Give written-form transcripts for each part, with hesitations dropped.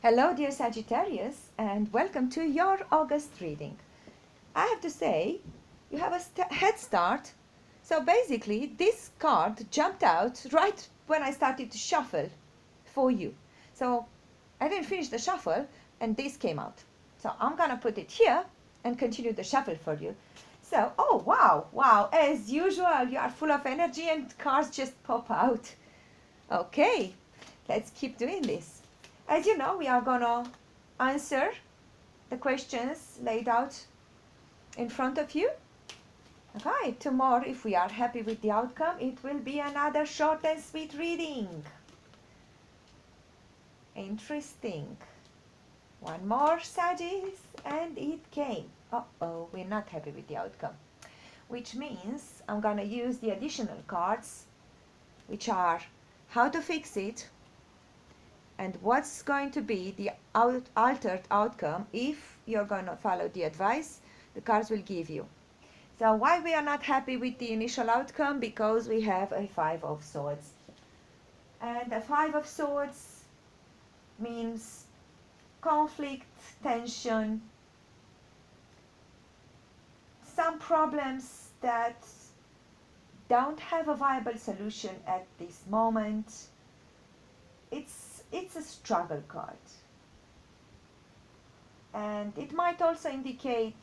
Hello dear Sagittarius, and welcome to your August reading. I have to say, you have a head start. So basically this card jumped out right when I started to shuffle for you. So I didn't finish the shuffle and this came out. So I'm gonna put it here and continue the shuffle for you. So, oh wow, as usual you are full of energy and cards just pop out. Okay, let's keep doing this. As you know, we are gonna answer the questions laid out in front of you. Okay, tomorrow, if we are happy with the outcome, it will be another short and sweet reading. Interesting. One more, Sagittarius, and it came. Uh-oh, we're not happy with the outcome. Which means I'm gonna use the additional cards, which are how to fix it, and what's going to be the altered outcome if you're going to follow the advice the cards will give you. So why we are not happy with the initial outcome? Because we have a Five of Swords. And the Five of Swords means conflict, tension, some problems that don't have a viable solution at this moment. It's a struggle card, and it might also indicate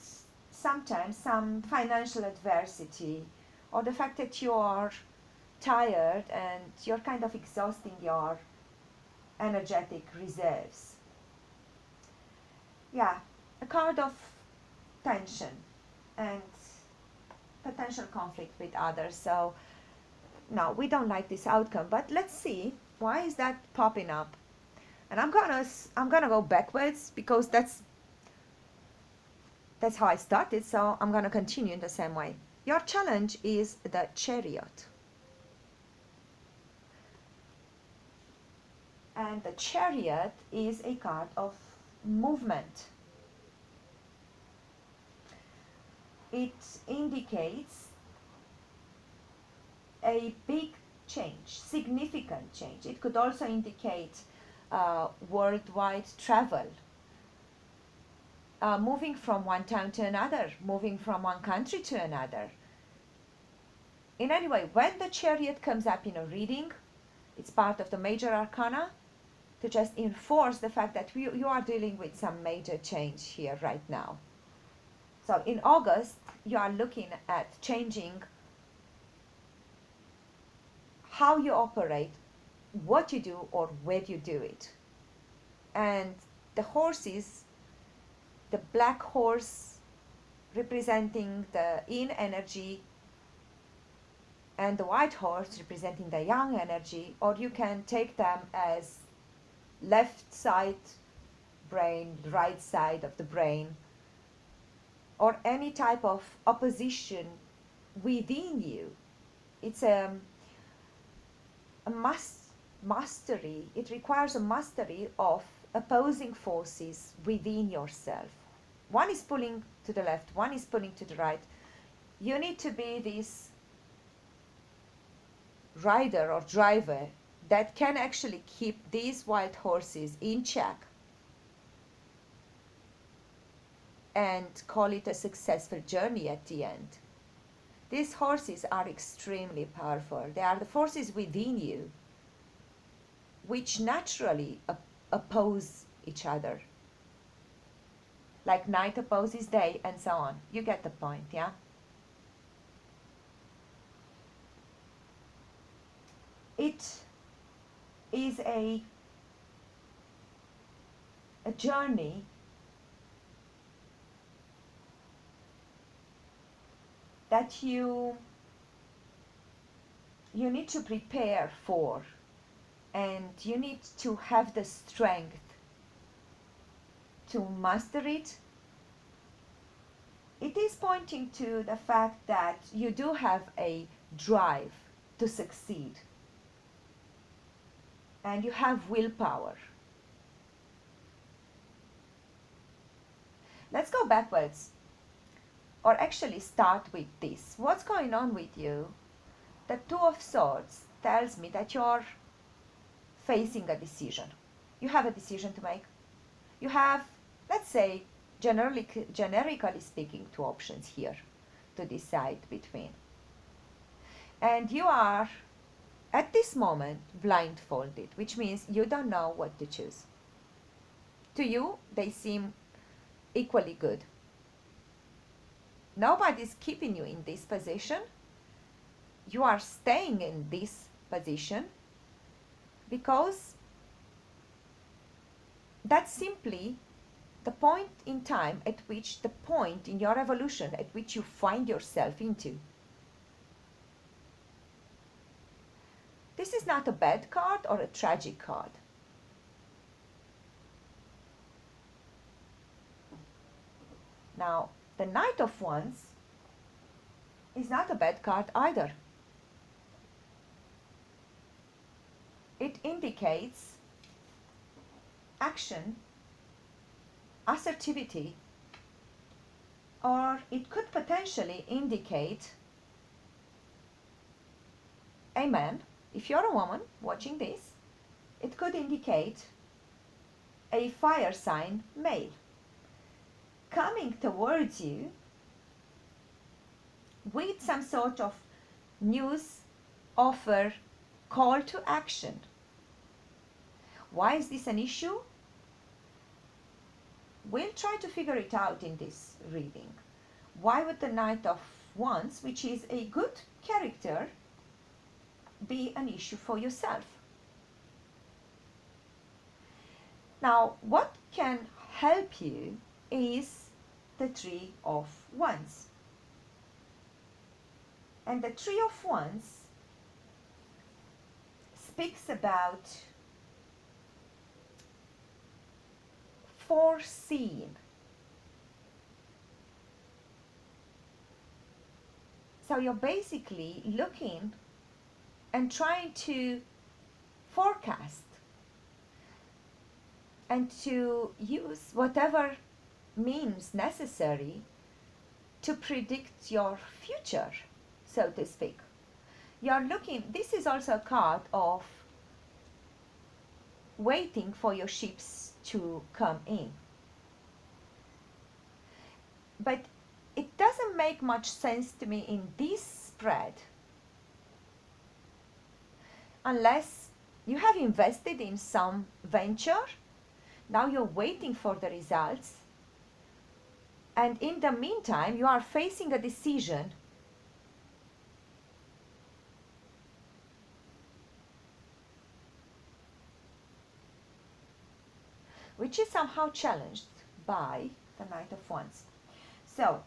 sometimes some financial adversity or the fact that you are tired and you're kind of exhausting your energetic reserves. Yeah, a card of tension and potential conflict with others. So no, we don't like this outcome, but let's see why is that popping up. And I'm gonna go backwards because that's how I started, so I'm gonna continue in the same way. Your challenge is the Chariot. And the Chariot is a card of movement. It indicates a big change, significant change. It could also indicate worldwide travel, moving from one town to another, moving from one country to another. In any way, when the Chariot comes up in a reading, it's part of the major arcana to just enforce the fact that you are dealing with some major change here right now. So in August, you are looking at changing how you operate, what you do, or where you do it. And the horses, the black horse representing the yin energy and the white horse representing the yang energy, or you can take them as left side brain, right side of the brain, or any type of opposition within you. It's a mastery. It requires a mastery of opposing forces within yourself. One is pulling to the left, one is pulling to the right. You need to be this rider or driver that can actually keep these wild horses in check and call it a successful journey at the end. These horses are extremely powerful. They are the forces within you which naturally oppose each other. Like night opposes day and so on. You get the point, yeah? It is a journey that you need to prepare for, and you need to have the strength to master it. It is pointing to the fact that you do have a drive to succeed, and you have willpower. Let's go backwards, or actually start with this. What's going on with you? The Two of Swords tells me that you're facing a decision. You have a decision to make. You have, let's say, generically speaking, two options here to decide between. And you are, at this moment, blindfolded, which means you don't know what to choose. To you, they seem equally good. Nobody's keeping you in this position. You are staying in this position because that's simply the point in time at which, the point in your evolution at which you find yourself into. This is not a bad card or a tragic card. Now, the Knight of Wands is not a bad card either. It indicates action, assertivity, or it could potentially indicate a man. If you're a woman watching this, it could indicate a fire sign male coming towards you with some sort of news, offer, call to action. Why is this an issue? We'll try to figure it out in this reading. Why would the Knight of Wands, which is a good character, be an issue for yourself? Now, what can help you is the Three of Wands. And the Three of Wands speaks about foreseeing. So you're basically looking and trying to forecast and to use whatever means necessary to predict your future, so to speak. You're looking, this is also a card of waiting for your ships to come in. But it doesn't make much sense to me in this spread unless you have invested in some venture. Now you're waiting for the results, and in the meantime you are facing a decision which is somehow challenged by the Knight of Wands. So,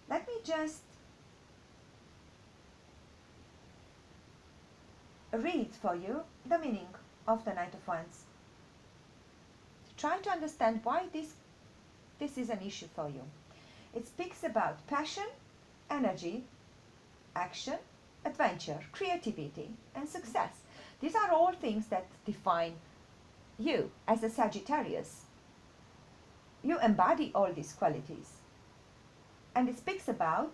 let me just read for you the meaning of the Knight of Wands. Try to understand why this is an issue for you. It speaks about passion, energy, action, adventure, creativity, and success. These are all things that define you as a Sagittarius. You embody all these qualities. And it speaks about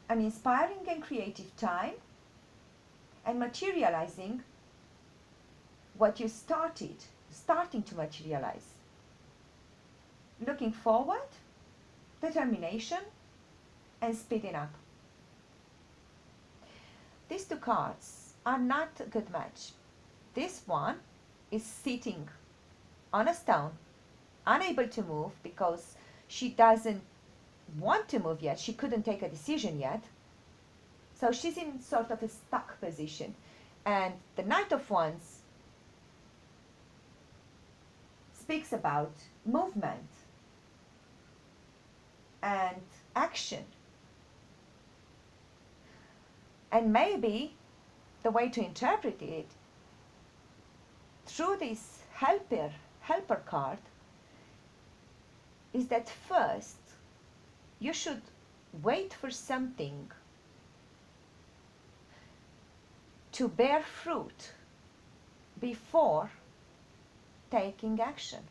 an inspiring and creative time and materializing what you starting to materialize. Looking forward, determination, and speeding up. These two cards are not a good match. This one is sitting on a stone, unable to move because she doesn't want to move yet. She couldn't take a decision yet. So she's in sort of a stuck position. And the Knight of Wands speaks about movement and action. And maybe the way to interpret it through this helper card is that first you should wait for something to bear fruit before taking action.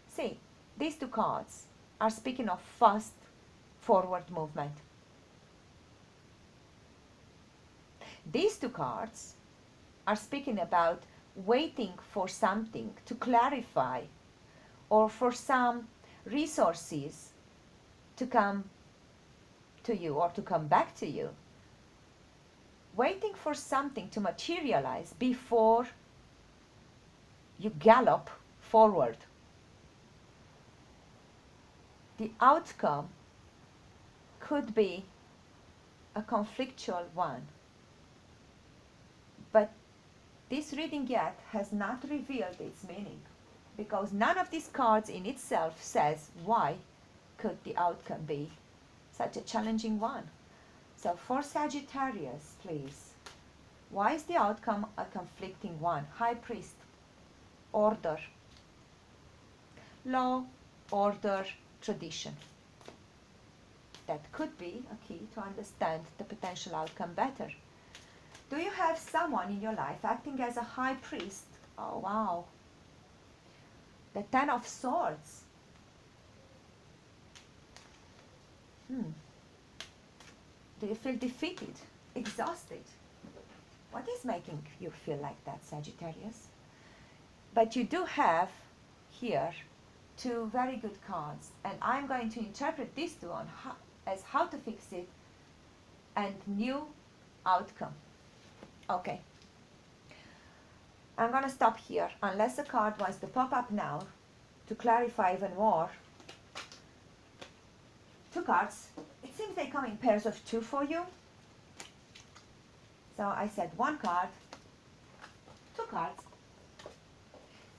See, these two cards are speaking of fast forward movement. These two cards are speaking about waiting for something to clarify or for some resources to come to you or to come back to you. Waiting for something to materialize before you gallop forward. The outcome could be a conflictual one, but this reading yet has not revealed its meaning, because none of these cards in itself says why could the outcome be such a challenging one. So for Sagittarius, please, why is the outcome a conflicting one? High Priest, order, law, order, tradition. That could be a key to understand the potential outcome better. Do you have someone in your life acting as a high priest? Oh, wow. The Ten of Swords. Do you feel defeated, exhausted? What is making you feel like that, Sagittarius? But you do have here two very good cards, and I'm going to interpret these two on as how to fix it and new outcome. Okay. I'm going to stop here, unless a card wants to pop up now to clarify even more. Two cards. It seems they come in pairs of two for you. So I said one card, two cards.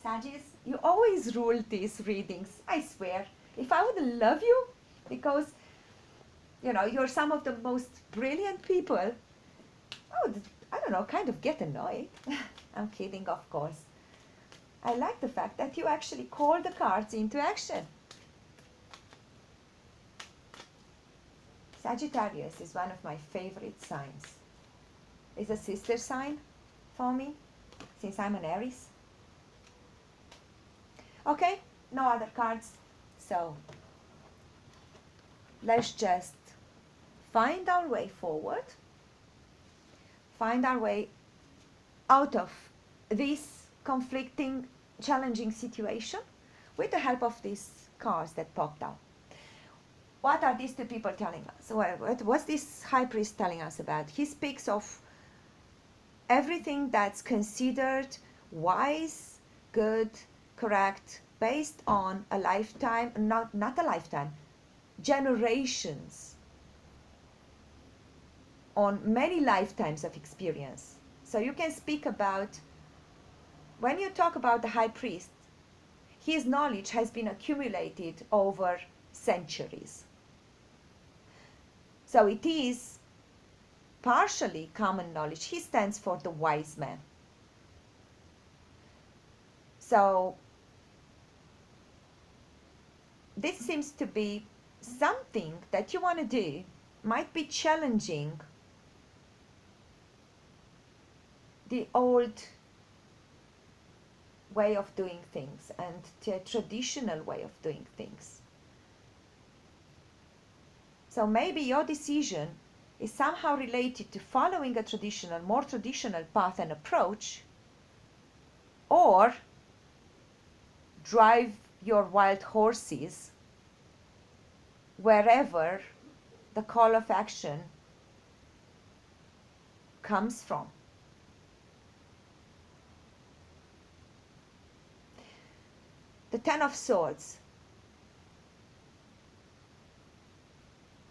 Sagittarius, you always rule these readings, I swear. If I would love you, because, you know, you're some of the most brilliant people, I would, I don't know, kind of get annoyed. I'm kidding, of course. I like the fact that you actually call the cards into action. Sagittarius is one of my favorite signs. It's a sister sign for me, since I'm an Aries. Okay, no other cards. So let's just find our way forward, find our way out of this conflicting, challenging situation with the help of these cards that popped out. What are these two people telling us? What's this High Priest telling us about? He speaks of everything that's considered wise, good, correct, based on a lifetime, not a lifetime, generations, on many lifetimes of experience. So you can speak about, when you talk about the High Priest, his knowledge has been accumulated over centuries. So it is partially common knowledge. He stands for the wise man. So this seems to be something that you want to do, might be challenging the old way of doing things and the traditional way of doing things. So maybe your decision is somehow related to following a traditional, more traditional path and approach, or drive your wild horses wherever the call of action comes from. The Ten of Swords.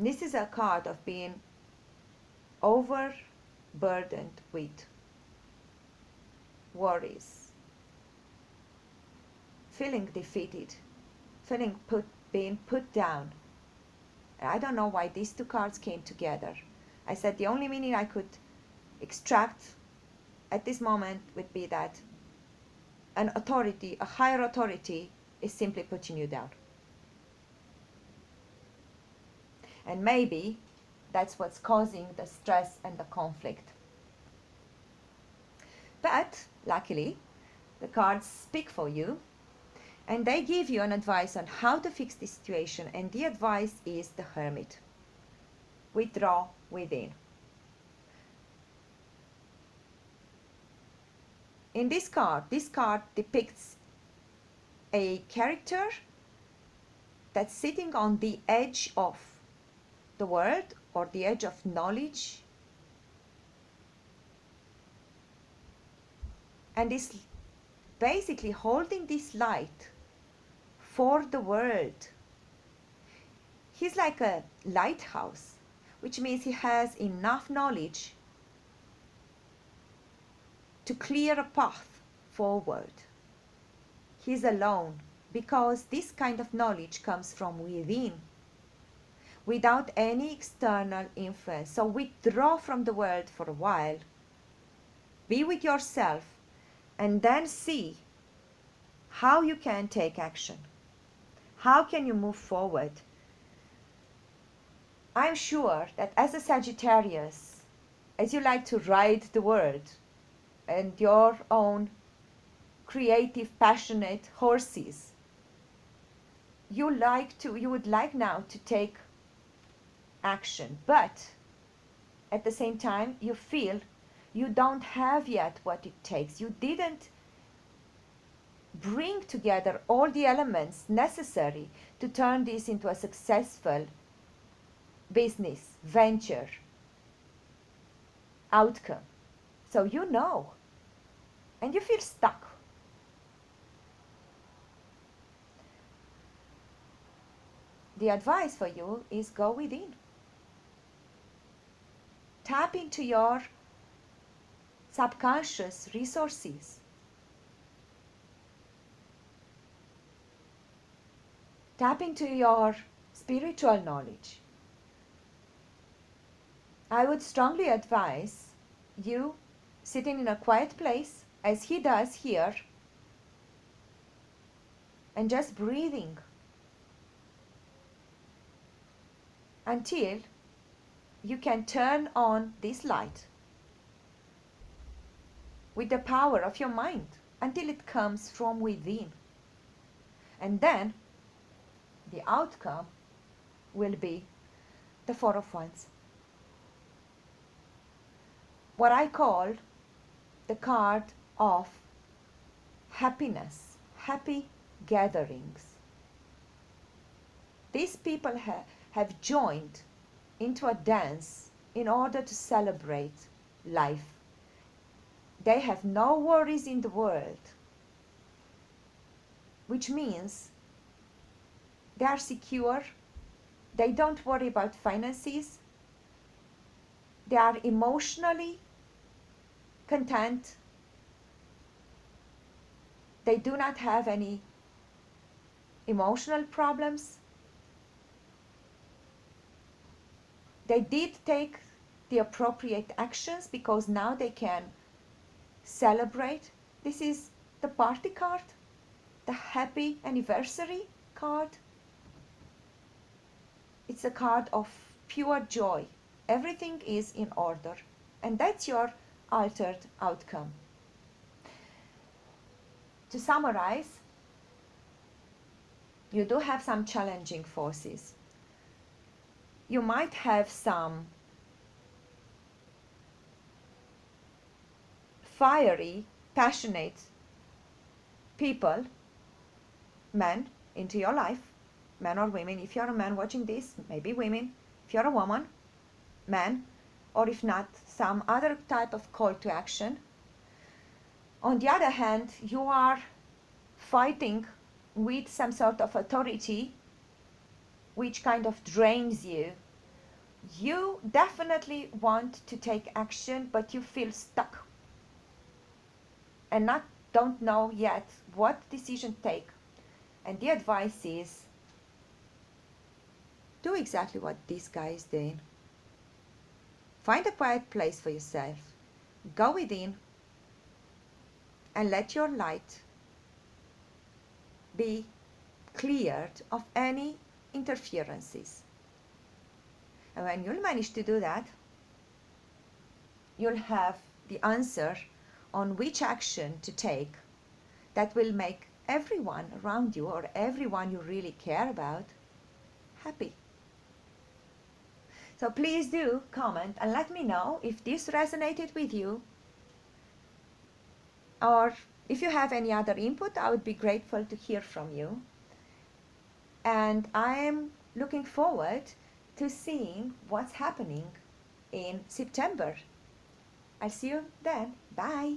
This is a card of being overburdened with worries, feeling defeated, being put down. And I don't know why these two cards came together. I said the only meaning I could extract at this moment would be that an authority, a higher authority, is simply putting you down. And maybe that's what's causing the stress and the conflict. But luckily, the cards speak for you, and they give you an advice on how to fix the situation, and the advice is the Hermit. Withdraw within. in this card depicts a character that's sitting on the edge of the world or the edge of knowledge, and is basically holding this light for the world. He's like a lighthouse, which means he has enough knowledge to clear a path forward. He's alone because this kind of knowledge comes from within, without any external influence. So withdraw from the world for a while, be with yourself, and then see how you can take action. How can you move forward? I'm sure that as a Sagittarius, as you like to ride the world and your own creative, passionate horses, you would like now to take action, but at the same time you feel you don't have yet what it takes. You didn't bring together all the elements necessary to turn this into a successful business, venture, outcome. So you know, and you feel stuck. The advice for you is go within. Tap into your subconscious resources. Tap into your spiritual knowledge. I would strongly advise you sitting in a quiet place, as he does here, and just breathing until you can turn on this light with the power of your mind, until it comes from within. And then the outcome will be the Four of Wands. What I call the card of happiness, happy gatherings. These people have joined into a dance in order to celebrate life. They have no worries in the world, which means they are secure. They don't worry about finances. They are emotionally content. They do not have any emotional problems. They did take the appropriate actions because now they can celebrate. This is the party card, the happy anniversary card. It's a card of pure joy. Everything is in order, and that's your altered outcome. To summarize, you do have some challenging forces. You might have some fiery, passionate people, men, into your life, men or women. If you're a man watching this, maybe women. If you're a woman, man, or if not, some other type of call to action. On the other hand, you are fighting with some sort of authority which kind of drains you. You definitely want to take action, but you feel stuck and don't know yet what decision to take. And the advice is, do exactly what this guy is doing. Find a quiet place for yourself. Go within and let your light be cleared of any interferences. And when you'll manage to do that, you'll have the answer on which action to take that will make everyone around you, or everyone you really care about, happy. So please do comment and let me know if this resonated with you. or if you have any other input, I would be grateful to hear from you. And I am looking forward to seeing what's happening in September. I'll see you then. Bye.